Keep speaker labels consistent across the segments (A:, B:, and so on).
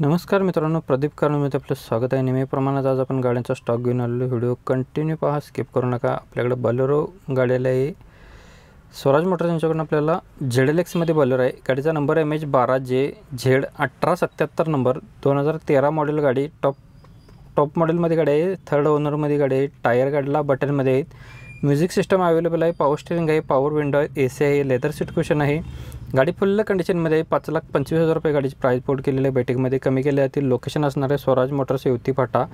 A: नमस्कार मित्रांनो, प्रदीप कारमध्ये आपलं स्वागत आहे। नेहमीप्रमाणे आज आपण गाड्यांचा स्टॉक घेऊन आलेलो। व्हिडिओ कंटिन्यू पहा, स्किप करू नका। आपल्याकडे बोलेरो गाडीला आहे। स्वराज मोटर्स यांच्याकडून आपल्याला ZLX मध्ये बोलेरो आहे। गाडीचा नंबर MH12JZ1877 नंबर, 2013 मॉडेल गाडी। टॉप मॉडेलमध्ये गाडी आहे। थर्ड ओनरमध्ये गाडी आहे। टायर गाडीला बटनमध्ये आहेत। म्युझिक सिस्टम अवेलेबल आहे। पॉवर स्टीअरिंग आहे, पॉवर विंडो आहे, AC आहे, लेदर सीट कुशन आहे। गाडी फुल कंडिशनमध्ये आहे। 5,25,000 रुपये गाडीची प्राइस पोर्ट केलेली आहे। बैठकमध्ये कमी केले जातील। लोकेशन असणार आहे स्वराज मोटर्स, युवती फाटा,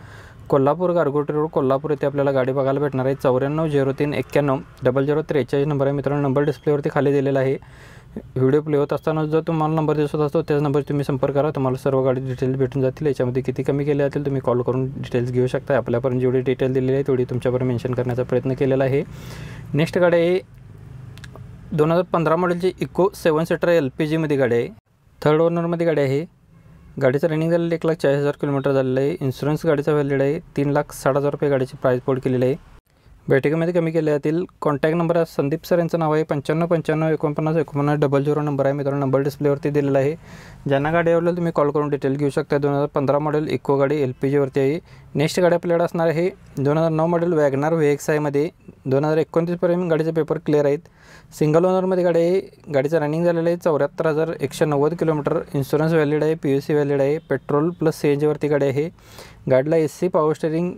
A: कोल्हापूर, गारगोटी रोड, कोल्हापूर येथे आपल्याला गाडी बघायला भेटणार आहे। 9403910043 नंबर आहे मित्रांनो। नंबर डिस्प्लेवरती खाली दिलेला आहे। व्हिडिओ प्ले होत असताना जो तुम्हाला नंबर दिसत असतो त्याच नंबर तुम्ही संपर्क करा, तुम्हाला सर्व गाडी डिटेल्स भेटून जातील। याच्यामध्ये किती कमी केले जातील तुम्ही कॉल करून डिटेल्स घेऊ शकता। आपल्यापर्यंत जेवढी डिटेल दिलेली आहे तेवढी तुमच्यापर्यंत मेन्शन करण्याचा प्रयत्न केलेला आहे। नेक्स्ट गाडी आहे 2015 मॉडेलची इको 7 सीटर LPG मध्ये गाडी आहे। थर्ड ओनरमध्ये गाडी आहे। गाडीचं रनिंग झालेलं 1,40,000 किलोमीटर झालेलं आहे। इन्शुरन्स गाडीचा व्हॅलिड आहे। 3,60,000 रुपये गाडीची प्राइस पोर्ट केलेली आहे। बैठकीमध्ये कमी केले जातील। कॉन्टॅक्ट नंबर आहे संदीप सर यांचं नाव आहे। 9595494900 नंबर आहे मित्रांनो। नंबर डिस्प्लेवरती दिलेला आहे। ज्यांना गाडी आवडली तुम्ही कॉल करून डिटेल घेऊ शकता। 2015 मॉडेल इको गाडी LPG वरती आहे। नेक्स्ट गाडी आपल्याकडे असणार आहे 2009 मॉडेल वॅगनार VXI मध्ये। 2029 पर्यंत गाडीचे पेपर क्लिअर आहेत। सिंगल ओनरमध्ये गाडी आहे। गाडीचं रनिंग झालेलं आहे 74,190 किलोमीटर। इन्शुरन्स व्हॅलिड आहे, PUC व्हॅलिड आहे। पेट्रोल प्लस CNG वरती गाडी आहे। गाडीला AC, power steering,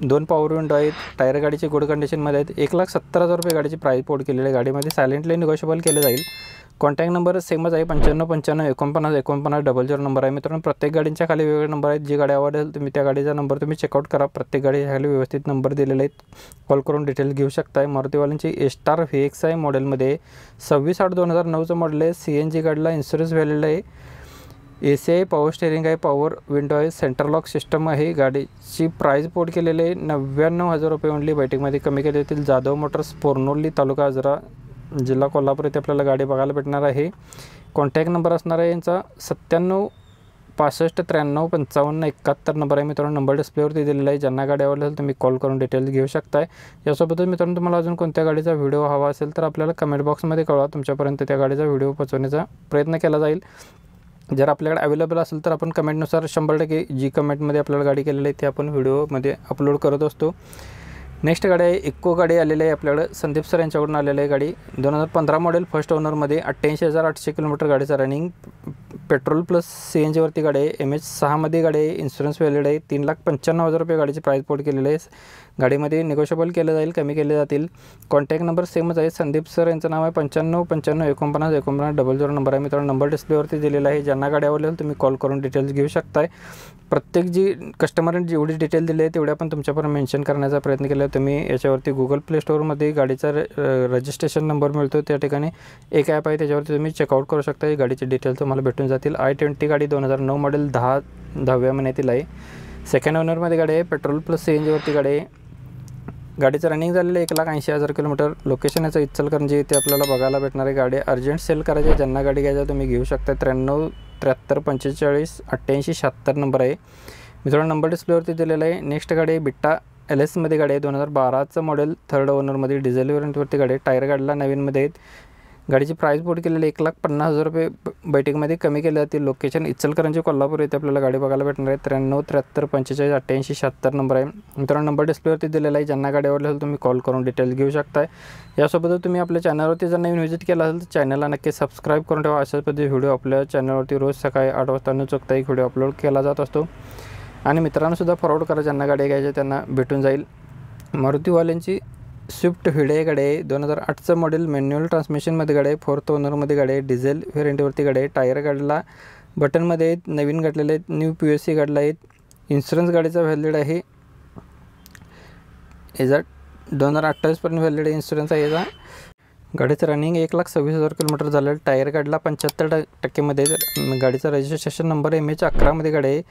A: 2 power window आहेत। टायर गाडीचे गुड कंडिशनमध्ये आहेत। 1,70,000 रुपये गाडीची प्राइस पोर्ट केलेली आहे। गाडीमध्ये सायलेंटली निगोशिएबल केलं जाईल। कॉन्टॅक्ट नंबर सेमच आहे 9595494900 नंबर आहे मित्रांनो। प्रत्येक गाडींच्या खाली वेगवेगळे नंबर आहेत। जी गाडी आवडेल तुम्ही त्या गाडीचा नंबर तुम्ही चेकआउट करा। प्रत्येक गाडीच्या खाली व्यवस्थित नंबर दिलेले आहेत, कॉल करून डिटेल्स घेऊ शकता। मारुतीवाल्यांची A-Star VXI मॉडेलमध्ये 26/8/2009चं मॉडेल आहे। CNG गाडीला इन्शुरन्स व्हॅलिड आहे। AC आहे, पॉवर स्टीअरिंग आहे, पॉवर विंडो आहे, सेंटर लॉक सिस्टम आहे। गाडीची प्राइस पोर्ट केलेली आहे 99,000 रुपये ओनली। बैठकमध्ये कमी केले जातील। जाधव मोटर्स, पोर्नोली, तालुका आजरा, जिल्हा कोल्हापूर येथे आपल्याला गाडी बघायला भेटणार आहे। कॉन्टॅक्ट नंबर असणार आहे यांचा 9765935571 नंबर आहे मित्रांनो। नंबर डिस्प्लेवरती दिलेला आहे। ज्यांना गाडी आवडली असेल तुम्ही कॉल करून डिटेल्स घेऊ शकताय। यासोबतच मित्रांनो तुम्हाला अजून कोणत्या गाडीचा व्हिडिओ हवा असेल तर आपल्याला कमेंट बॉक्समध्ये कळवा, तुमच्यापर्यंत त्या गाडीचा व्हिडिओ पोहोचवण्याचा प्रयत्न केला जाईल। जर आपल्याकडे अवेलेबल असेल तर आपण कमेंटनुसार 100% जी कमेंटमध्ये आपल्याला गाडी केलेली आहे ती आपण व्हिडिओमध्ये अपलोड करत असतो। नेक्स्ट गाडी आहे इको गाडी आलेली आहे आपल्याकडे संदीप सर यांच्याकडून आलेली आहे गाडी। 2015 मॉडेल फर्स्ट ओनरमध्ये 88,800 किलोमीटर गाडीचा रनिंग। पेट्रोल प्लस CNG वरती गाडी आहे। MH6 मध्ये गाडी आहे। इन्शुरन्स व्हॅलिड आहे। 3,95,000 रुपये गाडीची प्राइस पोर्ट केलेली आहे। गाडीमध्ये निगोशिएबल केलं जाईल, कमी केले जातील। कॉन्टॅक्ट नंबर सेमच आहे। संदीप सर यांचं नाव आहे। 9595494900 नंबर आहे मित्रांनो। नंबर डिस्प्लेवरती दिलेला आहे। ज्यांना गाडी आवडली तुम्ही कॉल करून डिटेल्स घेऊ शकताय। प्रत्येक जी कस्टमरने जेवढी डिटेल दिली आहे तेवढी आपण तुमच्यापर्यंत मेन्शन करण्याचा प्रयत्न केला आहे। तुम्ही याच्यावरती गुगल प्ले स्टोअरमध्ये गाडीचा रजिस्ट्रेशन नंबर मिळतो, त्या ठिकाणी एक ॲप आहे त्याच्यावरती तुम्ही चेकआउट करू शकता। ही गाडीची डिटेल्स तुम्हाला भेटून जातील। I-20 गाडी 2009 मॉडेल 10व्या महिन्यातील आहे। सेकंड ओनरमध्ये गाडी आहे। पेट्रोल प्लस CNG वरती गाडी आहे। गाडीचं रनिंग झालेलं 1,80,000 किलोमीटर। लोकेशन याचं इचलकरंजी इथे आपल्याला बघायला भेटणार आहे। गाडी अर्जंट सेल करायची, ज्यांना गाडी घ्यायची तुम्ही घेऊ शकता। 93,73,45,88,76 नंबर आहे मित्रांनो। नंबर डिस्प्लेवरती दिलेला आहे। नेक्स्ट गाडी आहे बिट्टा LS मध्ये गाडी आहे। 2012चं मॉडेल थर्ड ओनरमध्ये डिझेल व्हेरियंटवरती गाडी आहे। टायर गाडीला नवीनमध्ये आहेत। गाडीची प्राइस पोर्ट केलेली 1,50,000 रुपये। बैठकीमध्ये कमी केले जातील। लोकेशन इचलकरंजी कोल्हापूर येथे आपल्याला गाडी बघायला भेटणार आहे। 93,73,45,88,76 नंबर आहे मित्रांनो। नंबर डिस्प्लेवरती दिलेला आहे। ज्यांना गाडी आवडली असेल तुम्ही कॉल करून डिटेल्स घेऊ शकताय। यासोबतच तुम्ही आपल्या चॅनलवरती जर नवीन व्हिजिट केला असेल तर चॅनलला नक्की सबस्क्राईब करून ठेवा। अशाच पद्धतीचे व्हिडिओ आपल्या चॅनलवरती रोज सकाळी 8 वाजता न चुकता एक व्हिडिओ अपलोड केला जात असतो। आणि मित्रांनोसुद्धा फॉरवर्ड करा, ज्यांना गाडी घ्यायची त्यांना भेटून जाईल। मारुतीवाल्यांची स्विफ्ट व्हिडे गाडी आहे। 2008चं मॉडेल मॅन्युअल ट्रान्समिशनमध्ये गाडी आहे। फोर्थ ओनरमध्ये गाडी आहे। डिझेल व्हेरियंटवरती गाडी आहे। टायर गाडीला बटनमध्ये आहेत, नवीन गाडलेले आहेत, न्यू PUC गाडीला आहेत। इन्शुरन्स गाडीचा व्हॅलिड आहे। याचा 2028 पर्यंत व्हॅलिड इन्शुरन्स आहे याचा। गाडीचं रनिंग 1,26,000 किलोमीटर झालेलं। टायर गाडीला 75% मध्ये। गाडीचा रजिस्ट्रेशन नंबर MH11 मध्ये गाडी आहे।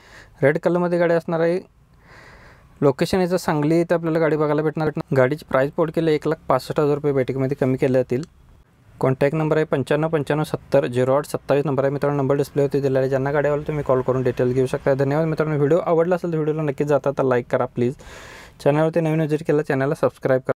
A: रेड कलरमध्ये गाडी असणार आहे। लोकेशन याचं सांगली इथे आपल्याला गाडी बघायला भेटणार। गाडीची प्राइस पोर्ट केली 1,65,000 रुपये। बैठकीमध्ये कमी केले जातील। कॉन्टॅक्ट नंबर आहे 9595700827 नंबर आहे मित्रांनो। नंबर डिस्प्लेवरती दिलेला आहे। ज्यांना गाडी आवडली तुम्ही कॉल करून डिटेल्स घेऊ शकता। धन्यवाद मित्रांनो। व्हिडिओ आवडला असेल तर व्हिडिओला नक्कीच जाता तर लाईक करा प्लीज। चॅनलवरती नवीन व्हिजिट केला चॅनलला सबस्क्राईब करा।